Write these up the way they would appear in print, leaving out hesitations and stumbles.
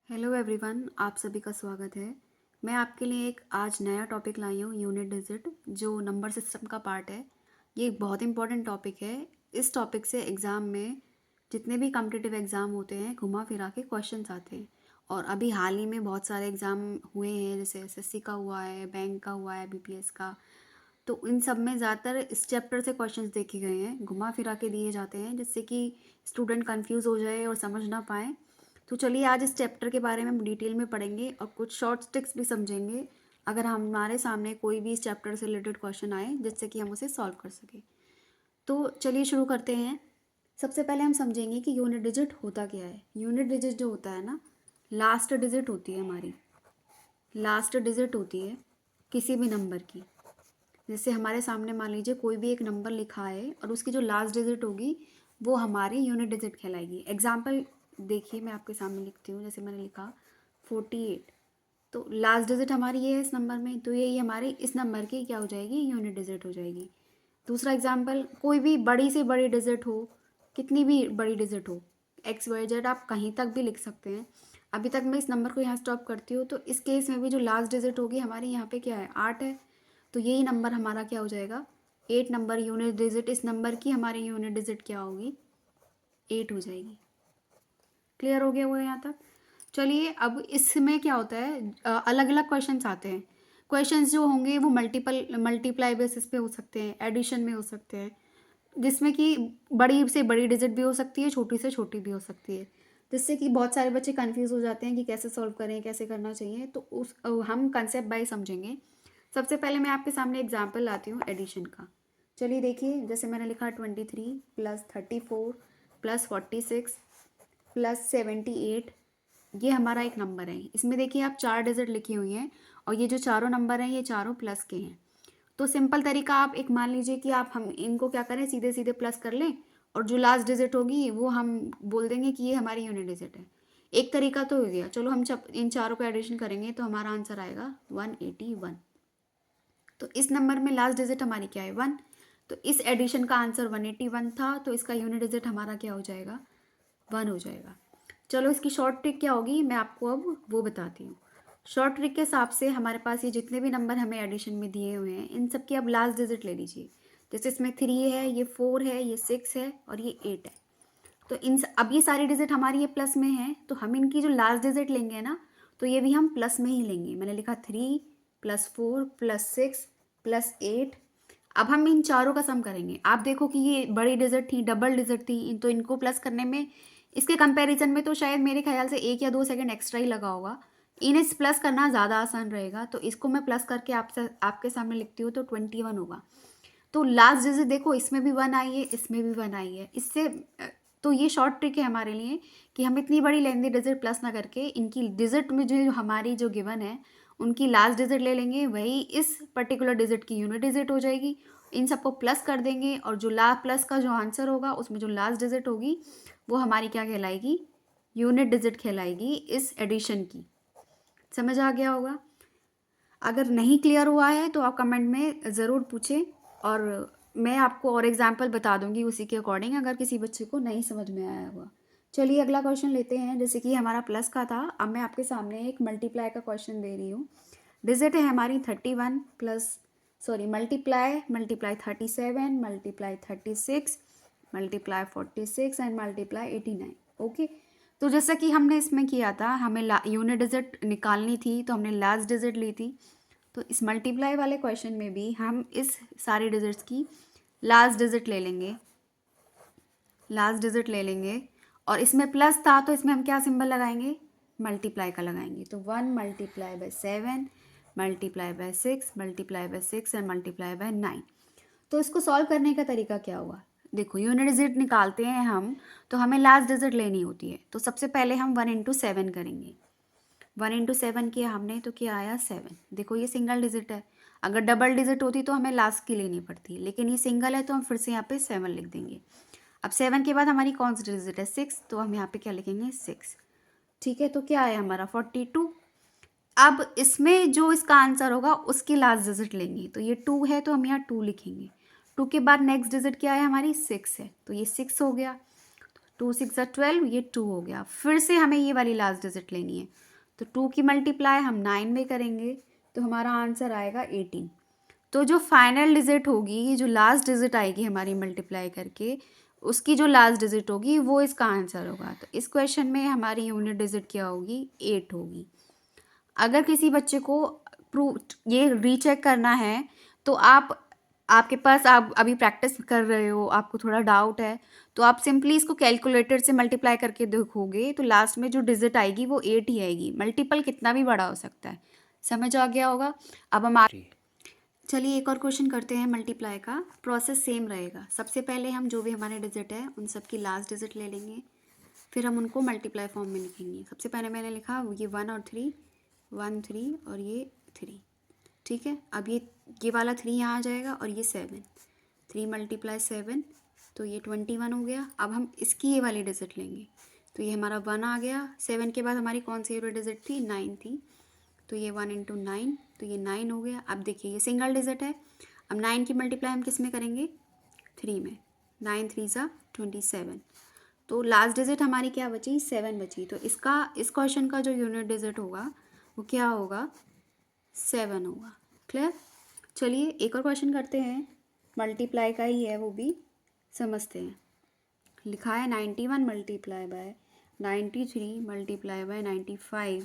Hello everyone, आप सभी का स्वागत है। मैं आपके लिए एक आज नया टॉपिक लाई हूँ, यूनिट डिजिट, जो नंबर सिस्टम का पार्ट है। ये एक बहुत इंपॉर्टेंट टॉपिक है। इस टॉपिक से एग्ज़ाम में जितने भी कॉम्पिटिटिव एग्ज़ाम होते हैं घुमा फिरा के क्वेश्चंस आते हैं। और अभी हाल ही में बहुत सारे एग्ज़ाम हुए हैं, जैसे एसएससी का हुआ है, बैंक का हुआ है, बीपीएस का। तो इन सब में ज़्यादातर इस चैप्टर से क्वेश्चंस देखे गए हैं, घुमा फिरा के दिए जाते हैं, जिससे कि स्टूडेंट कंफ्यूज हो जाए और समझ ना पाए। तो चलिए आज इस चैप्टर के बारे में हम डिटेल में पढ़ेंगे और कुछ शॉर्ट ट्रिक्स भी समझेंगे, अगर हमारे सामने कोई भी इस चैप्टर से रिलेटेड क्वेश्चन आए जिससे कि हम उसे सॉल्व कर सकें। तो चलिए शुरू करते हैं। सबसे पहले हम समझेंगे कि यूनिट डिजिट होता क्या है। यूनिट डिजिट जो होता है ना, लास्ट डिजिट होती है हमारी, लास्ट डिजिट होती है किसी भी नंबर की। जैसे हमारे सामने मान लीजिए कोई भी एक नंबर लिखा है और उसकी जो लास्ट डिजिट होगी वो हमारी यूनिट डिजिट कहलाएगी। एग्जाम्पल देखिए, मैं आपके सामने लिखती हूँ। जैसे मैंने लिखा 48, तो लास्ट डिजिट हमारी ये है इस नंबर में, तो यही हमारी इस नंबर की क्या हो जाएगी, यूनिट डिजिट हो जाएगी। दूसरा एग्जाम्पल, कोई भी बड़ी से बड़ी डिजिट हो, कितनी भी बड़ी डिजिट हो, एक्स वाई जेड, आप कहीं तक भी लिख सकते हैं। अभी तक मैं इस नंबर को यहाँ स्टॉप करती हूँ, तो इस केस में भी जो लास्ट डिजिट होगी हमारी यहाँ पे क्या है, 8 है। तो यही नंबर हमारा क्या हो जाएगा, 8 नंबर यूनिट डिजिट। इस नंबर की हमारी यूनिट डिजिट क्या होगी, 8 हो जाएगी। क्लियर हो गया वो यहाँ तक। चलिए अब इसमें क्या होता है, अलग अलग क्वेश्चंस आते हैं। क्वेश्चंस जो होंगे वो मल्टीप्लाई बेसिस पे हो सकते हैं, एडिशन में हो सकते हैं, जिसमें कि बड़ी से बड़ी डिजिट भी हो सकती है, छोटी से छोटी भी हो सकती है, जिससे कि बहुत सारे बच्चे कंफ्यूज हो जाते हैं कि कैसे सॉल्व करें, कैसे करना चाहिए। तो हम कंसेप्ट बाय समझेंगे। सबसे पहले मैं आपके सामने एग्जाम्पल लाती हूँ एडिशन का। चलिए देखिए, जैसे मैंने लिखा 23 प्लस 34 प्लस 46 प्लस 78, ये हमारा एक नंबर है। इसमें देखिए आप 4 डिजिट लिखी हुई हैं और ये जो चारों नंबर हैं ये चारों प्लस के हैं। तो सिंपल तरीका, आप एक मान लीजिए कि आप हम इनको क्या करें, सीधे सीधे प्लस कर लें और जो लास्ट डिजिट होगी वो हम बोल देंगे कि ये हमारी यूनिट डिजिट है। एक तरीका तो हो गया। चलो हम जब इन चारों को एडिशन करेंगे तो हमारा आंसर आएगा 181। तो इस नंबर में लास्ट डिजिट हमारी क्या है, 1। तो इस एडिशन का आंसर 181 था, तो इसका यूनिट डिजिट हमारा क्या हो जाएगा, 1 हो जाएगा। चलो इसकी शॉर्ट ट्रिक क्या होगी मैं आपको अब वो बताती हूँ। शॉर्ट ट्रिक के हिसाब से हमारे पास ये जितने भी नंबर हमें एडिशन में दिए हुए हैं इन सब की अब लास्ट डिजिट ले लीजिए। जैसे इसमें 3 है, ये 4 है, ये 6 है और ये 8 है। तो अब ये सारी डिजिट हमारी ये प्लस में है, तो हम इनकी जो लास्ट डिजिट लेंगे ना, तो ये भी हम प्लस में ही लेंगे। मैंने लिखा 3 प्लस 4 प्लस 6 प्लस 8। अब हम इन चारों का सम करेंगे। आप देखो कि ये बड़ी डिजिट थी, डबल डिजिट थी, तो इनको प्लस करने में, इसके कंपैरिजन में तो शायद मेरे ख्याल से 1 या 2 सेकंड एक्स्ट्रा ही लगा होगा। इन्हें प्लस करना ज़्यादा आसान रहेगा, तो इसको मैं प्लस करके आपके सामने लिखती हूँ, तो 21 होगा। तो लास्ट डिजिट देखो, इसमें भी 1 आई है, इसमें भी 1 आई है। इससे तो ये शॉर्ट ट्रिक है हमारे लिए कि हम इतनी बड़ी लेंदी डिजिट प्लस ना करके इनकी डिजिट में जो हमारी जो गिवन है उनकी लास्ट डिजिट ले लेंगे, वही इस पर्टिकुलर डिजिट की यूनिट डिजिट हो जाएगी। इन सबको प्लस कर देंगे और जो प्लस का जो आंसर होगा उसमें जो लास्ट डिजिट होगी वो हमारी क्या कहलाएगी, यूनिट डिजिट कहलाएगी इस एडिशन की। समझ आ गया होगा। अगर नहीं क्लियर हुआ है तो आप कमेंट में ज़रूर पूछें और मैं आपको और एग्जाम्पल बता दूंगी उसी के अकॉर्डिंग, अगर किसी बच्चे को नहीं समझ में आया हुआ। चलिए अगला क्वेश्चन लेते हैं। जैसे कि हमारा प्लस का था, अब मैं आपके सामने एक मल्टीप्लाई का क्वेश्चन दे रही हूँ। डिजिट है हमारी 31 plus multiply 37 multiply 36 multiply 46 and multiply 89। Okay, तो जैसा कि हमने इसमें किया था, हमें यूनिट डिजिट निकालनी थी तो हमने लास्ट डिजिट ली थी। तो इस मल्टीप्लाई वाले क्वेश्चन में भी हम इस सारी डिजिट्स की लास्ट डिजिट ले लेंगे, लास्ट डिजिट ले लेंगे। और इसमें प्लस था तो इसमें हम क्या सिंबल लगाएंगे, मल्टीप्लाई का लगाएंगे। तो 1 multiply by 7 multiply by 6 multiply by 6 and multiply by 9। तो इसको सॉल्व करने का तरीका क्या हुआ, देखो यूनिट डिजिट निकालते हैं हम तो हमें लास्ट डिजिट लेनी होती है। तो सबसे पहले हम 1 इंटू 7 करेंगे। 1 इंटू 7 किया हमने तो क्या आया, 7। देखो ये सिंगल डिजिट है, अगर डबल डिजिट होती तो हमें लास्ट की लेनी पड़ती, लेकिन ये सिंगल है तो हम फिर से यहाँ पे 7 लिख देंगे। अब 7 के बाद हमारी कौन सी डिजिट है, 6, तो हम यहाँ पे क्या लिखेंगे, 6। ठीक है, तो क्या आया हमारा 42। अब इसमें जो इसका आंसर होगा उसकी लास्ट डिजिट लेंगे, तो ये 2 है तो हम यहाँ 2 लिखेंगे। 2 के बाद नेक्स्ट डिजिट क्या है हमारी, 6 है, तो ये 6 हो गया। 2 6 12, ये 2 हो गया। फिर से हमें ये वाली लास्ट डिजिट लेनी है, तो 2 की मल्टीप्लाई हम 9 में करेंगे तो हमारा आंसर आएगा 18। तो जो फाइनल डिजिट होगी, ये जो लास्ट डिजिट आएगी हमारी मल्टीप्लाई करके, उसकी जो लास्ट डिजिट होगी वो इसका आंसर होगा। तो इस क्वेश्चन में हमारी यूनिट डिजिट क्या होगी, 8 होगी। अगर किसी बच्चे को प्रूव ये रीचेक करना है तो आपके पास आप अभी प्रैक्टिस कर रहे हो, आपको थोड़ा डाउट है, तो आप सिंपली इसको कैलकुलेटर से मल्टीप्लाई करके देखोगे तो लास्ट में जो डिजिट आएगी वो 8 ही आएगी। मल्टीपल कितना भी बड़ा हो सकता है। समझ आ गया होगा। अब हम चलिए एक और क्वेश्चन करते हैं। मल्टीप्लाई का प्रोसेस सेम रहेगा। सबसे पहले हम जो भी हमारे डिजिट है उन सब की लास्ट डिजिट ले लेंगे, फिर हम उनको मल्टीप्लाई फॉर्म में लिखेंगे। सबसे पहले मैंने लिखा ये 1 और 3, 1 3 और ये 3, ठीक है। अब ये वाला 3 यहाँ आ जाएगा और ये 7, 3 मल्टीप्लाई 7 तो ये 21 हो गया। अब हम इसकी ये वाली डिजिट लेंगे, तो ये हमारा 1 आ गया। 7 के बाद हमारी कौन सी डिजिट थी, 9 थी, तो ये 1 × 9 तो ये 9 हो गया। अब देखिए ये सिंगल डिजिट है। अब 9 की मल्टीप्लाई हम किस में करेंगे, 3 में। 9 3 ज़ा 27, तो लास्ट डिजिट हमारी क्या बची, 7 बची। तो इस क्वेश्चन का जो यूनिट डिजिट होगा वो क्या होगा, 7 होगा। क्लियर। चलिए एक और क्वेश्चन करते हैं, मल्टीप्लाई का ही है, वो भी समझते हैं। लिखा है 91 multiply by 93 multiply by 95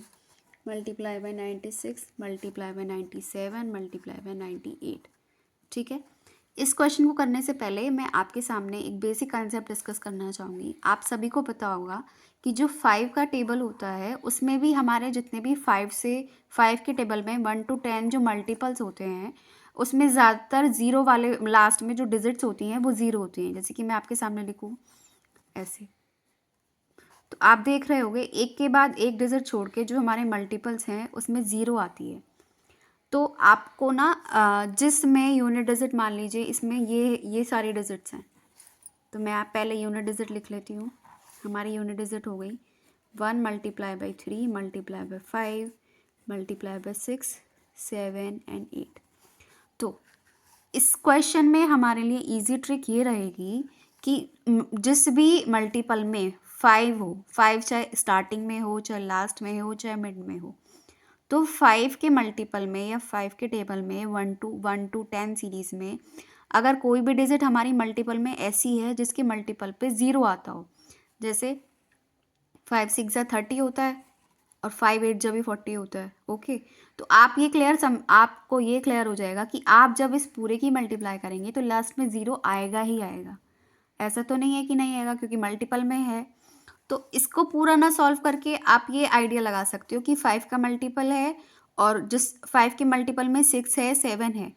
multiply by 96 multiply by 97 multiply by 98, ठीक है। इस क्वेश्चन को करने से पहले मैं आपके सामने एक बेसिक कंसेप्ट डिस्कस करना चाहूँगी। आप सभी को पता होगा कि जो 5 का टेबल होता है उसमें भी हमारे जितने भी 5 के टेबल में 1 to 10 जो मल्टीपल्स होते हैं उसमें ज़्यादातर ज़ीरो वाले लास्ट में जो डिजिट्स होती हैं वो ज़ीरो होती हैं। जैसे कि मैं आपके सामने लिखूँ ऐसे, तो आप देख रहे होंगे एक के बाद एक डिजिट छोड़ के जो हमारे मल्टीपल्स हैं उसमें ज़ीरो आती है। तो आपको ना जिसमें यूनिट डिजिट मान लीजिए इसमें ये सारी डिजिट्स हैं, तो मैं आप पहले यूनिट डिजिट लिख लेती हूँ। हमारी यूनिट डिजिट हो गई 1 multiply by 3 multiply by 5 multiply by 6 7 and 8। तो इस क्वेश्चन में हमारे लिए इजी ट्रिक ये रहेगी कि जिस भी मल्टीपल में 5 हो, 5 चाहे स्टार्टिंग में हो, चाहे लास्ट में हो, चाहे मिड में हो, तो 5 के मल्टीपल में या 5 के टेबल में 1 to 10 सीरीज़ में अगर कोई भी डिजिट हमारी मल्टीपल में ऐसी है जिसके मल्टीपल पे ज़ीरो आता हो, जैसे 5 6 ज़ा 30 होता है और 5 8 ज़ा भी 40 होता है, ओके। तो आपको ये क्लियर हो जाएगा कि आप जब इस पूरे की मल्टीप्लाई करेंगे तो लास्ट में ज़ीरो आएगा ही आएगा। ऐसा तो नहीं है कि नहीं आएगा, क्योंकि मल्टीपल में है। तो इसको पूरा ना सॉल्व करके आप ये आइडिया लगा सकते हो कि 5 का मल्टीपल है और जिस 5 के मल्टीपल में 6 है 7 है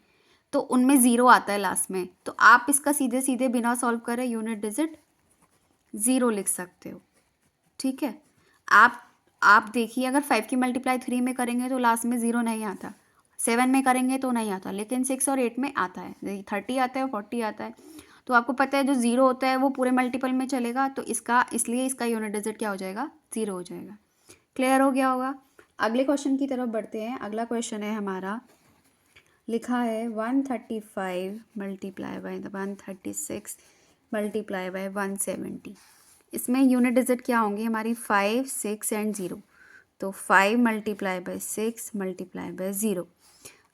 तो उनमें ज़ीरो आता है लास्ट में। तो आप इसका सीधे सीधे बिना सॉल्व करे यूनिट डिजिट 0 लिख सकते हो, ठीक है। आप देखिए अगर 5 की मल्टीप्लाई 3 में करेंगे तो लास्ट में 0 नहीं आता, 7 में करेंगे तो नहीं आता, लेकिन 6 और 8 में आता है, 30 आता है और 40 आता है। तो आपको पता है जो 0 होता है वो पूरे मल्टीपल में चलेगा, तो इसलिए इसका यूनिट डिजिट क्या हो जाएगा, 0 हो जाएगा। क्लियर हो गया होगा। अगले क्वेश्चन की तरफ बढ़ते हैं। अगला क्वेश्चन है हमारा, लिखा है 135 मल्टीप्लाई बाय 136 मल्टीप्लाई बाय 170। इसमें यूनिट डिजिट क्या होंगी हमारी, 5 6 एंड 0। तो 5 मल्टीप्लाई बाय 6 मल्टीप्लाई बाय 0।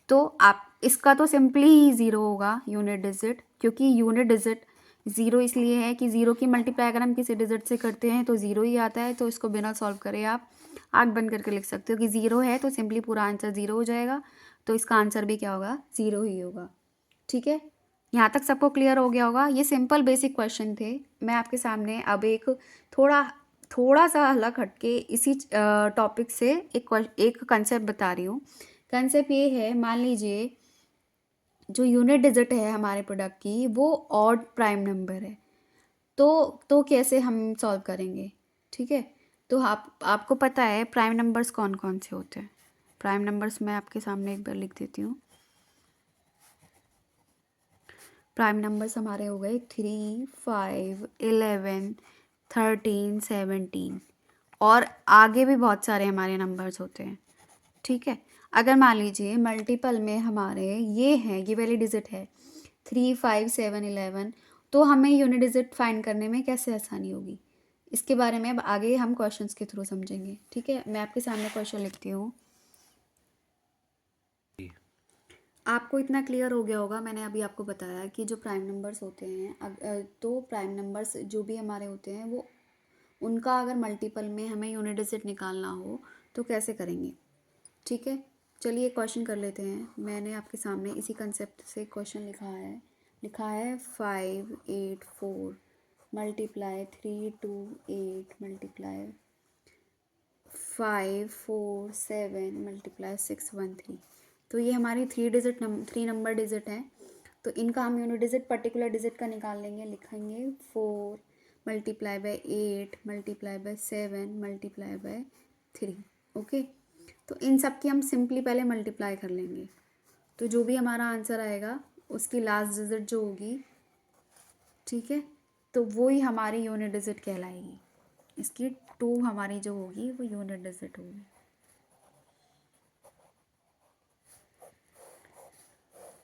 तो आप इसका तो सिंपली ही 0 होगा यूनिट डिजिट, क्योंकि यूनिट डिजिट 0 इसलिए है कि 0 की मल्टीप्लाई अगर हम किसी डिजिट से करते हैं तो 0 ही आता है। तो इसको बिना सॉल्व करे आप आँख बंद करके लिख सकते हो कि 0 है, तो सिंपली पूरा आंसर 0 हो जाएगा। तो इसका आंसर भी क्या होगा, 0 ही होगा, ठीक है। यहाँ तक सबको क्लियर हो गया होगा। ये सिंपल बेसिक क्वेश्चन थे। मैं आपके सामने अब एक थोड़ा सा अलग हटके इसी टॉपिक से एक कंसेप्ट बता रही हूँ। कंसेप्ट ये है, मान लीजिए जो यूनिट डिजिट है हमारे प्रोडक्ट की वो ऑड प्राइम नंबर है, तो कैसे हम सॉल्व करेंगे, ठीक है। तो आपको पता है प्राइम नंबर्स कौन कौन से होते हैं। प्राइम नंबर्स मैं आपके सामने एक बार लिख देती हूँ। प्राइम नंबर्स हमारे हो गए 3 5 11 13 17 और आगे भी बहुत सारे हमारे नंबर्स होते हैं, ठीक है। अगर मान लीजिए मल्टीपल में हमारे ये वाली डिजिट है 3 5 7 11, तो हमें यूनिट डिजिट फाइंड करने में कैसे आसानी होगी। इसके बारे में अब आगे हम क्वेश्चंस के थ्रू समझेंगे। ठीक है, मैं आपके सामने क्वेश्चन लिखती हूँ। आपको इतना क्लियर हो गया होगा, मैंने अभी आपको बताया कि जो प्राइम नंबर्स होते हैं तो प्राइम नंबर्स जो भी हमारे होते हैं वो उनका अगर मल्टीपल में हमें यूनिट डिजिट निकालना हो तो कैसे करेंगे। ठीक है, चलिए क्वेश्चन कर लेते हैं। मैंने आपके सामने इसी कंसेप्ट से क्वेश्चन लिखा है 584 मल्टीप्लाई 328 मल्टीप्लाई 547 मल्टीप्लाई 613। तो ये हमारी थ्री नंबर डिजिट हैं। तो इनका हम यूनिट डिजिट पर्टिकुलर डिजिट का निकाल लेंगे। लिखेंगे 4 multiply by 8 multiply by 7 multiply by 3। Okay, तो इन सब की हम सिंपली पहले मल्टीप्लाई कर लेंगे। तो जो भी हमारा आंसर आएगा उसकी लास्ट डिजिट जो होगी, ठीक है, तो वो ही हमारी यूनिट डिजिट कहलाएगी। इसकी 2 हमारी जो होगी वो यूनिट डिजिट होगी।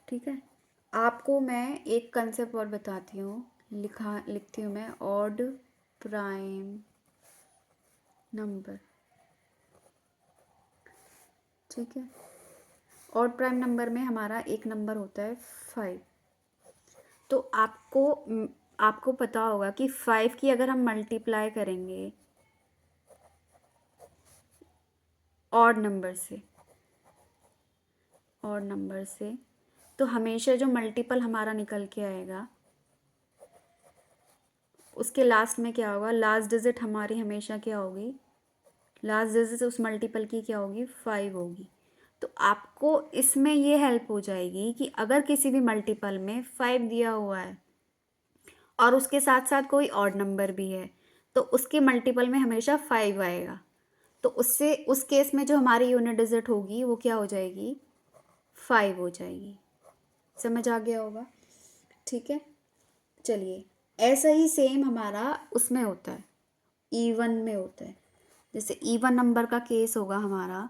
ठीक है, आपको मैं एक कंसेप्ट और बताती हूँ। लिखती हूँ मैं ऑड प्राइम नंबर। ठीक है, ऑड प्राइम नंबर में हमारा एक नंबर होता है 5। तो आपको पता होगा कि 5 की अगर हम मल्टीप्लाई करेंगे ऑड नंबर से तो हमेशा जो मल्टीपल हमारा निकल के आएगा उसके लास्ट में क्या होगा, लास्ट डिजिट हमारी हमेशा क्या होगी, लास्ट डिजिट उस मल्टीपल की क्या होगी, 5 होगी। तो आपको इसमें ये हेल्प हो जाएगी कि अगर किसी भी मल्टीपल में 5 दिया हुआ है और उसके साथ साथ कोई ऑड नंबर भी है तो उसके मल्टीपल में हमेशा 5 आएगा। तो उससे उस केस में जो हमारी यूनिट डिजिट होगी वो क्या हो जाएगी, 5 हो जाएगी। समझ आ गया होगा। ठीक है, चलिए ऐसा ही सेम हमारा उसमें होता है, इवन में होता है। जैसे इवन नंबर का केस होगा हमारा,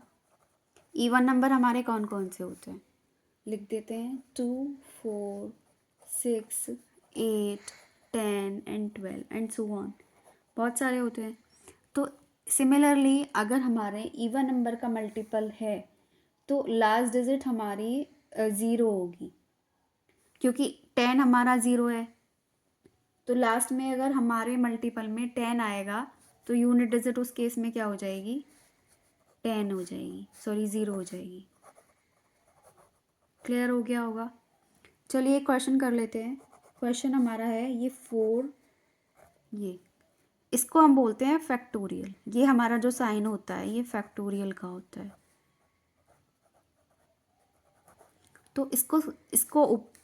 इवन नंबर हमारे कौन कौन से होते हैं, लिख देते हैं 2 4 6 8 10 एंड 12 एंड सो ऑन, बहुत सारे होते हैं। तो सिमिलरली अगर हमारे इवन नंबर का मल्टीपल है तो लास्ट डिजिट हमारी 0 होगी, क्योंकि 10 हमारा 0 है। तो लास्ट में अगर हमारे मल्टीपल में 10 आएगा तो यूनिट डिजिट उस केस में क्या हो जाएगी, 10 हो जाएगी, सॉरी 0 हो जाएगी। क्लियर हो गया होगा। चलिए क्वेश्चन कर लेते हैं। क्वेश्चन हमारा है ये 4, ये इसको हम बोलते हैं फैक्टोरियल। ये हमारा जो साइन होता है ये फैक्टोरियल का होता है। तो इसको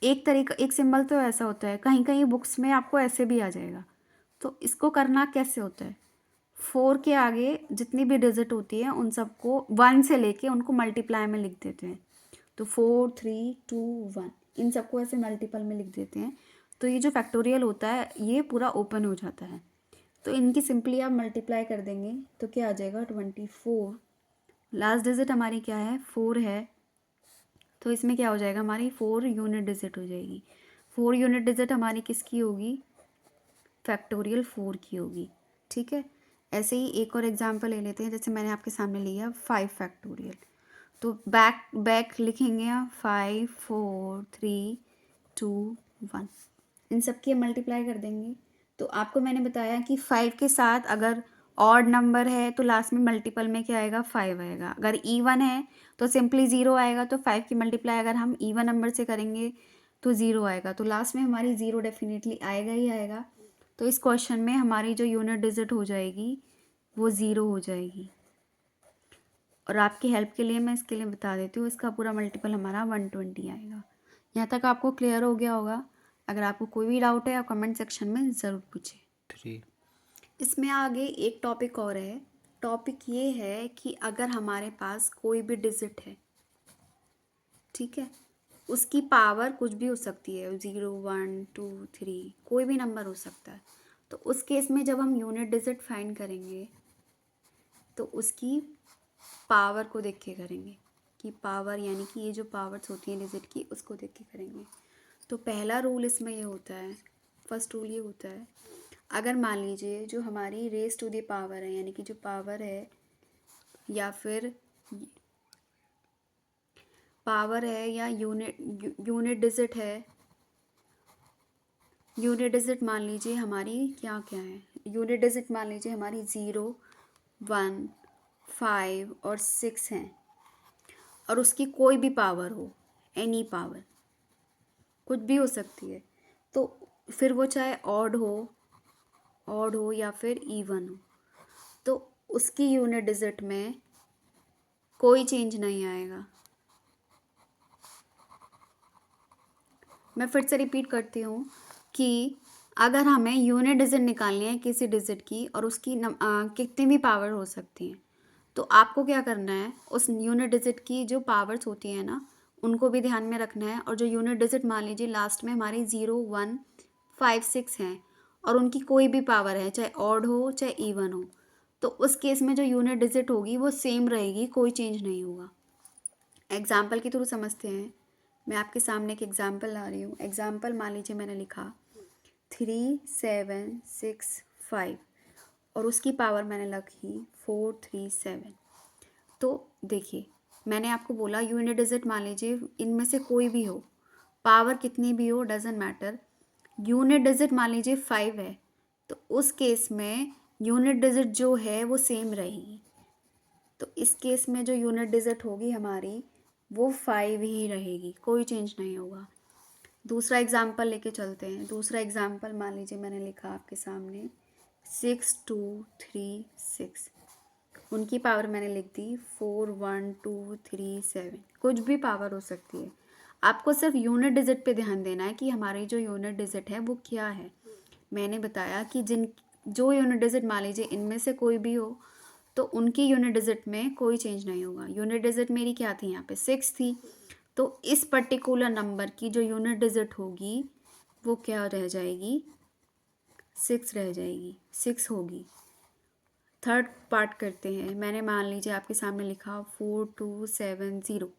एक सिंबल तो ऐसा होता है, कहीं कहीं बुक्स में आपको ऐसे भी आ जाएगा। तो इसको करना कैसे होता है, 4 के आगे जितनी भी डिजिट होती है उन सबको 1 से लेके उनको मल्टीप्लाई में लिख देते हैं। तो 4 3 2 1 इन सबको ऐसे मल्टीपल में लिख देते हैं। तो ये जो फैक्टोरियल होता है ये पूरा ओपन हो जाता है। तो इनकी सिंपली आप मल्टीप्लाई कर देंगे तो क्या आ जाएगा 24। लास्ट डिजिट हमारी क्या है, 4 है। तो इसमें क्या हो जाएगा, हमारी 4 यूनिट डिजिट हो जाएगी। 4 यूनिट डिजिट हमारी किसकी होगी, फैक्टोरियल 4 की होगी। ठीक है, ऐसे ही एक और एग्जांपल ले लेते हैं। जैसे मैंने आपके सामने लिया 5 फैक्टोरियल, तो बैक लिखेंगे आप 5 4 3 2 1, इन सब की मल्टीप्लाई कर देंगे। तो आपको मैंने बताया कि 5 के साथ अगर ऑड नंबर है तो लास्ट में मल्टीपल में क्या आएगा, 5 आएगा। अगर इवन है तो सिंपली 0 आएगा। तो 5 की मल्टीप्लाई अगर हम इवन नंबर से करेंगे तो 0 आएगा। तो लास्ट में हमारी 0 डेफिनेटली आएगा ही आएगा। तो इस क्वेश्चन में हमारी जो यूनिट डिजिट हो जाएगी वो 0 हो जाएगी। और आपकी हेल्प के लिए मैं इसके लिए बता देती हूँ, इसका पूरा मल्टीपल हमारा 120 आएगा। यहाँ तक आपको क्लियर हो गया होगा। अगर आपको कोई भी डाउट है आप कमेंट सेक्शन में ज़रूर पूछें। इसमें आगे एक टॉपिक और है। टॉपिक ये है कि अगर हमारे पास कोई भी डिजिट है, ठीक है, उसकी पावर कुछ भी हो सकती है, 0 1 2 3 कोई भी नंबर हो सकता है। तो उस केस में जब हम यूनिट डिजिट फाइंड करेंगे तो उसकी पावर को देख के करेंगे, कि पावर यानी कि ये जो पावर्स होती हैं डिजिट की उसको देख के करेंगे। तो पहला रूल इसमें ये होता है, फर्स्ट रूल ये होता है, अगर मान लीजिए जो हमारी रेस टू द पावर है, यानी कि जो पावर है या फिर पावर है या यूनिट डिजिट है, यूनिट डिजिट मान लीजिए हमारी क्या क्या है, यूनिट डिजिट मान लीजिए हमारी 0, 1, 5 और 6 हैं, और उसकी कोई भी पावर हो, एनी पावर, कुछ भी हो सकती है, तो फिर वो चाहे ऑड हो या फिर इवन हो, तो उसकी यूनिट डिजिट में कोई चेंज नहीं आएगा। मैं फिर से रिपीट करती हूँ कि अगर हमें यूनिट डिजिट निकालनी है किसी डिजिट की और उसकी कितनी भी पावर हो सकती हैं, तो आपको क्या करना है, उस यूनिट डिजिट की जो पावर्स होती हैं ना, उनको भी ध्यान में रखना है। और जो यूनिट डिजिट मान लीजिए लास्ट में हमारी 0, 1, 5, 6 हैं और उनकी कोई भी पावर है, चाहे ऑड हो चाहे इवन हो, तो उस केस में जो यूनिट डिजिट होगी वो सेम रहेगी, कोई चेंज नहीं होगा। एग्जाम्पल के थ्रू समझते हैं। मैं आपके सामने एक एग्जाम्पल ला रही हूँ। एग्जाम्पल मान लीजिए मैंने लिखा 3, 7, 6, 5 और उसकी पावर मैंने लिखी 4, 3, 7। तो देखिए, मैंने आपको बोला यूनिट डिजिट मान लीजिए इनमें से कोई भी हो, पावर कितनी भी हो, डजेंट मैटर। यूनिट डिजिट मान लीजिए 5 है, तो उस केस में यूनिट डिजिट जो है वो सेम रहेगी। तो इस केस में जो यूनिट डिजिट होगी हमारी वो 5 ही रहेगी, कोई चेंज नहीं होगा। दूसरा एग्जाम्पल लेके चलते हैं। दूसरा एग्जाम्पल मान लीजिए मैंने लिखा आपके सामने 6, 2, 3, 6। उनकी पावर मैंने लिख दी 4, 1, 2, 3, 7। कुछ भी पावर हो सकती है, आपको सिर्फ यूनिट डिजिट पे ध्यान देना है कि हमारी जो यूनिट डिजिट है वो क्या है। मैंने बताया कि जो यूनिट डिजिट मान लीजिए इनमें से कोई भी हो, तो उनकी यूनिट डिजिट में कोई चेंज नहीं होगा। यूनिट डिजिट मेरी क्या थी, यहाँ पे 6 थी, तो इस पर्टिकुलर नंबर की जो यूनिट डिजिट होगी वो क्या रह जाएगी, 6 रह जाएगी, 6 होगी। थर्ड पार्ट करते हैं। मैंने मान लीजिए आपके सामने लिखा 4, 2, 7, 0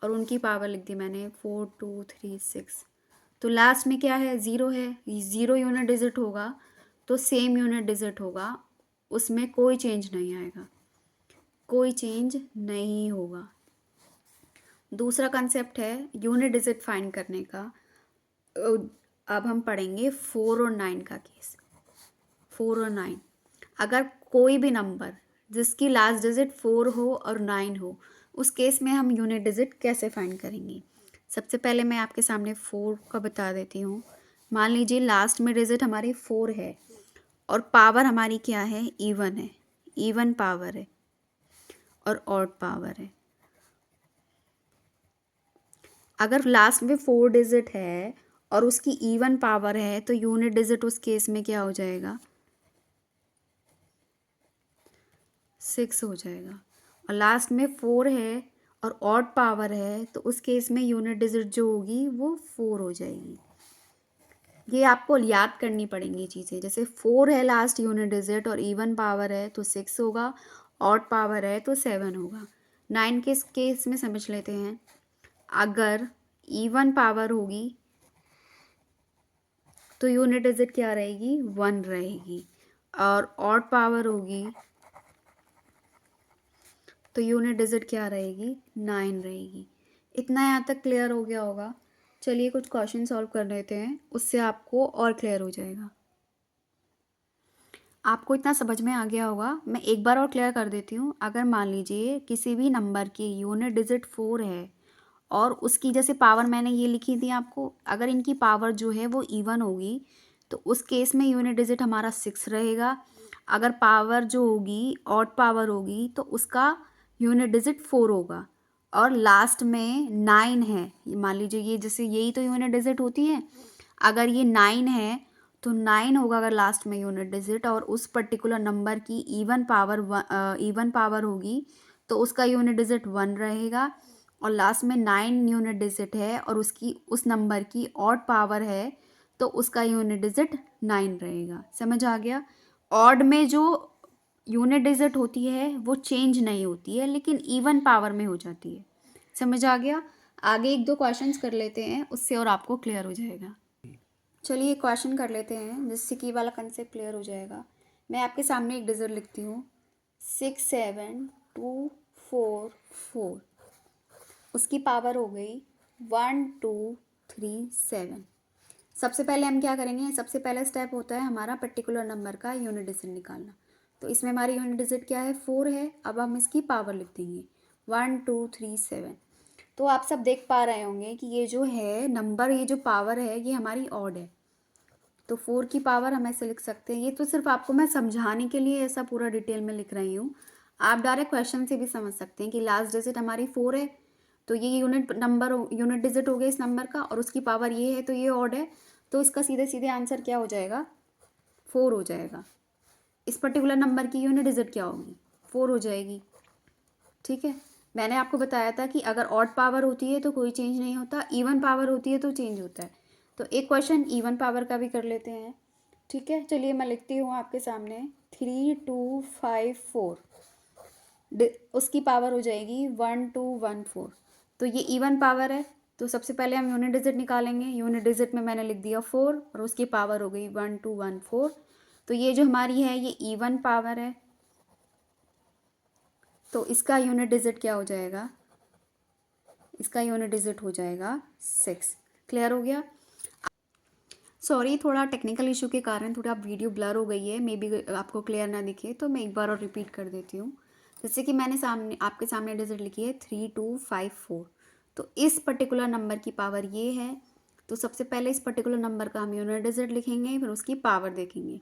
और उनकी पावर लिख दी मैंने 4, 2, 3, 6। तो लास्ट में क्या है, 0 है। 0 यूनिट डिजिट होगा तो सेम यूनिट डिजिट होगा, उसमें कोई चेंज नहीं आएगा, कोई चेंज नहीं होगा। दूसरा कंसेप्ट है यूनिट डिजिट फाइंड करने का। अब हम पढ़ेंगे 4 और 9 का केस। 4 और 9, अगर कोई भी नंबर जिसकी लास्ट डिजिट 4 हो और 9 हो, उस केस में हम यूनिट डिजिट कैसे फाइंड करेंगे। सबसे पहले मैं आपके सामने 4 का बता देती हूँ। मान लीजिए लास्ट में डिजिट हमारी 4 है और पावर हमारी क्या है, इवन है, इवन पावर है और ऑड पावर है। अगर लास्ट में 4 डिजिट है और उसकी इवन पावर है तो यूनिट डिजिट उस केस में क्या हो जाएगा, 6 हो जाएगा। और लास्ट में 4 है और ऑड पावर है तो उस केस में यूनिट डिजिट जो होगी वो 4 हो जाएगी। ये आपको याद करनी पड़ेंगी चीज़ें। जैसे 4 है लास्ट यूनिट डिजिट और इवन पावर है तो 6 होगा, ऑड पावर है तो 7 होगा। 9 के केस में समझ लेते हैं। अगर इवन पावर होगी तो यूनिट डिजिट क्या रहेगी, 1 रहेगी, और ऑड पावर होगी तो यूनिट डिजिट क्या रहेगी, 9 रहेगी। इतना यहाँ तक क्लियर हो गया होगा। चलिए कुछ क्वेश्चन सॉल्व कर लेते हैं, उससे आपको और क्लियर हो जाएगा। आपको इतना समझ में आ गया होगा। मैं एक बार और क्लियर कर देती हूँ। अगर मान लीजिए किसी भी नंबर की यूनिट डिजिट 4 है और उसकी जैसे पावर मैंने ये लिखी थी आपको, अगर इनकी पावर जो है वो इवन होगी तो उस केस में यूनिट डिजिट हमारा 6 रहेगा। अगर पावर जो होगी ऑड पावर होगी तो उसका यूनिट डिजिट 4 होगा। और लास्ट में 9 है, मान लीजिए ये जैसे यही तो यूनिट डिजिट होती है, अगर ये 9 है तो 9 होगा अगर लास्ट में यूनिट डिजिट, और उस पर्टिकुलर नंबर की इवन पावर होगी तो उसका यूनिट डिजिट 1 रहेगा। और लास्ट में 9 यूनिट डिजिट है और उसकी उस नंबर की ऑड पावर है तो उसका यूनिट डिजिट 9 रहेगा। समझ आ गया। ऑड में जो यूनिट डिजिट होती है वो चेंज नहीं होती है लेकिन इवन पावर में हो जाती है। समझ आ गया। आगे एक दो क्वेश्चंस कर लेते हैं, उससे और आपको क्लियर हो जाएगा। चलिए क्वेश्चन कर लेते हैं जिससे कि वाला कंसेप्ट क्लियर हो जाएगा। मैं आपके सामने एक डिजिट लिखती हूँ 67244, उसकी पावर हो गई 1237। सबसे पहले हम क्या करेंगे, सबसे पहला स्टेप होता है हमारा पर्टिकुलर नंबर का यूनिट डिजिट निकालना। तो इसमें हमारी यूनिट डिजिट क्या है, 4 है। अब हम इसकी पावर लिख देंगे 1237। तो आप सब देख पा रहे होंगे कि ये जो है नंबर, ये जो पावर है ये हमारी ऑड है। तो 4 की पावर हम ऐसे लिख सकते हैं। ये तो सिर्फ आपको मैं समझाने के लिए ऐसा पूरा डिटेल में लिख रही हूँ। आप डायरेक्ट क्वेश्चन से भी समझ सकते हैं कि लास्ट डिजिट हमारी 4 है, तो ये यूनिट नंबर, यूनिट डिजिट हो गया इस नंबर का, और उसकी पावर ये है तो ये ऑड है। तो इसका सीधे सीधे आंसर क्या हो जाएगा, 4 हो जाएगा। इस पर्टिकुलर नंबर की यूनिट डिजिट क्या होगी, 4 हो जाएगी। ठीक है, मैंने आपको बताया था कि अगर ऑड पावर होती है तो कोई चेंज नहीं होता, इवन पावर होती है तो चेंज होता है। तो एक क्वेश्चन इवन पावर का भी कर लेते हैं। ठीक है, चलिए मैं लिखती हूँ आपके सामने 3254, उसकी पावर हो जाएगी 1214। तो ये इवन पावर है, तो सबसे पहले हम यूनिट डिजिट निकालेंगे। यूनिट डिजिट में मैंने लिख दिया 4 और उसकी पावर हो गई 1214। तो ये जो हमारी है ये इवन पावर है, तो इसका यूनिट डिजिट क्या हो जाएगा, इसका यूनिट डिजिट हो जाएगा 6। क्लियर हो गया। सॉरी, थोड़ा टेक्निकल इशू के कारण थोड़ा वीडियो ब्लर हो गई है, मे बी आपको क्लियर ना दिखे, तो मैं एक बार और रिपीट कर देती हूँ। जैसे कि मैंने सामने आपके सामने डिजिट लिखी है 3254। तो इस पर्टिकुलर नंबर की पावर ये है, तो सबसे पहले इस पर्टिकुलर नंबर का हम यूनिट डिजिट लिखेंगे, फिर उसकी पावर देखेंगे।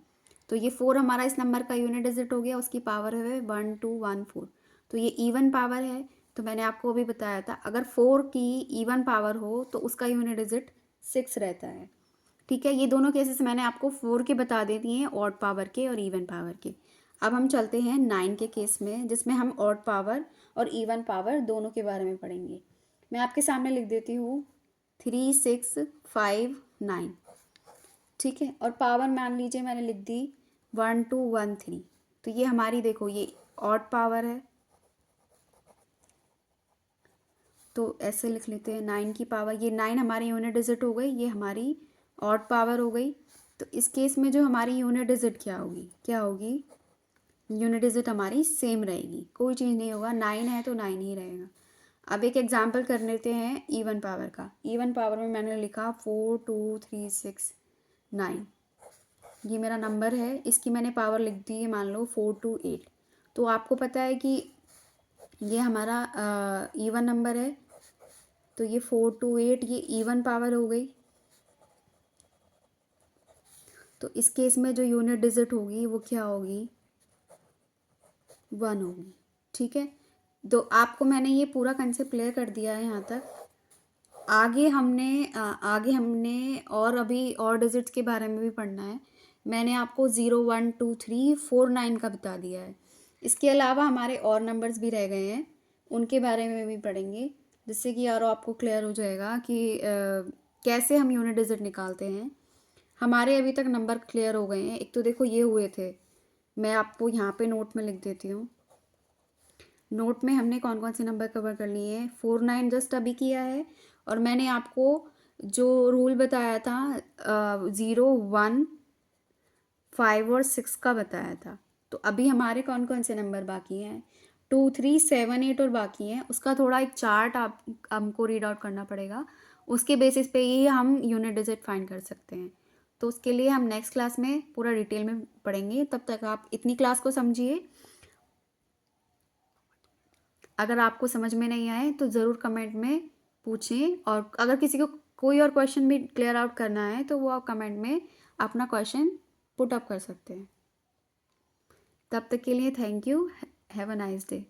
तो ये 4 हमारा इस नंबर का यूनिट डिजिट हो गया, उसकी पावर है 1214। तो ये इवन पावर है। तो मैंने आपको अभी बताया था अगर 4 की इवन पावर हो तो उसका यूनिट डिजिट 6 रहता है। ठीक है, ये दोनों केसेस मैंने आपको 4 के बता दे दिए हैं, ऑड पावर के और इवन पावर के। अब हम चलते हैं 9 के केस में, जिसमें हम ऑड पावर और इवन पावर दोनों के बारे में पढ़ेंगे। मैं आपके सामने लिख देती हूँ 3659। ठीक है, और पावर मान लीजिए मैंने लिख दी 1213। तो ये हमारी देखो ये ऑड पावर है, तो ऐसे लिख लेते हैं 9 की पावर। ये 9 हमारी यूनिट डिजिट हो गई, ये हमारी ऑड पावर हो गई। तो इस केस में जो हमारी यूनिट डिजिट क्या होगी, क्या होगी, यूनिट डिजिट हमारी सेम रहेगी, कोई चेंज नहीं होगा। 9 है तो 9 ही रहेगा। अब एक एग्जांपल कर लेते हैं इवन पावर का। इवन पावर में मैंने लिखा 42369। ये मेरा नंबर है, इसकी मैंने पावर लिख दी है मान लो 428। तो आपको पता है कि ये हमारा इवन नंबर है, तो ये 428 ये इवन पावर हो गई। तो इस केस में जो यूनिट डिजिट होगी वो क्या होगी, 1 होगी। ठीक है, तो आपको मैंने ये पूरा कंसेप्ट क्लियर कर दिया है यहाँ तक। आगे हमने और अभी और डिजिट्स के बारे में भी पढ़ना है। मैंने आपको 0 1 2 3 4 9 का बता दिया है। इसके अलावा हमारे और नंबर्स भी रह गए हैं, उनके बारे में भी पढ़ेंगे, जिससे कि यार आपको क्लियर हो जाएगा कि कैसे हम यूनिट डिजिट निकालते हैं। हमारे अभी तक नंबर क्लियर हो गए हैं। एक तो देखो ये हुए थे, मैं आपको यहाँ पे नोट में लिख देती हूँ। नोट में हमने कौन कौन से नंबर कवर कर लिए हैं, 4 9 जस्ट अभी किया है, और मैंने आपको जो रूल बताया था 0 1 5 और 6 का बताया था। तो अभी हमारे कौन कौन से नंबर बाकी हैं, 2 3 7 8 और बाकी हैं। उसका थोड़ा एक चार्ट आप हमको रीड आउट करना पड़ेगा, उसके बेसिस पे ही हम यूनिट डिजिट फाइंड कर सकते हैं। तो उसके लिए हम नेक्स्ट क्लास में पूरा डिटेल में पढ़ेंगे। तब तक आप इतनी क्लास को समझिए। अगर आपको समझ में नहीं आए तो ज़रूर कमेंट में पूछें, और अगर किसी को कोई और क्वेश्चन भी क्लियर आउट करना है तो वो आप कमेंट में अपना क्वेश्चन पुट अप कर सकते हैं। तब तक के लिए thank you, have a nice day.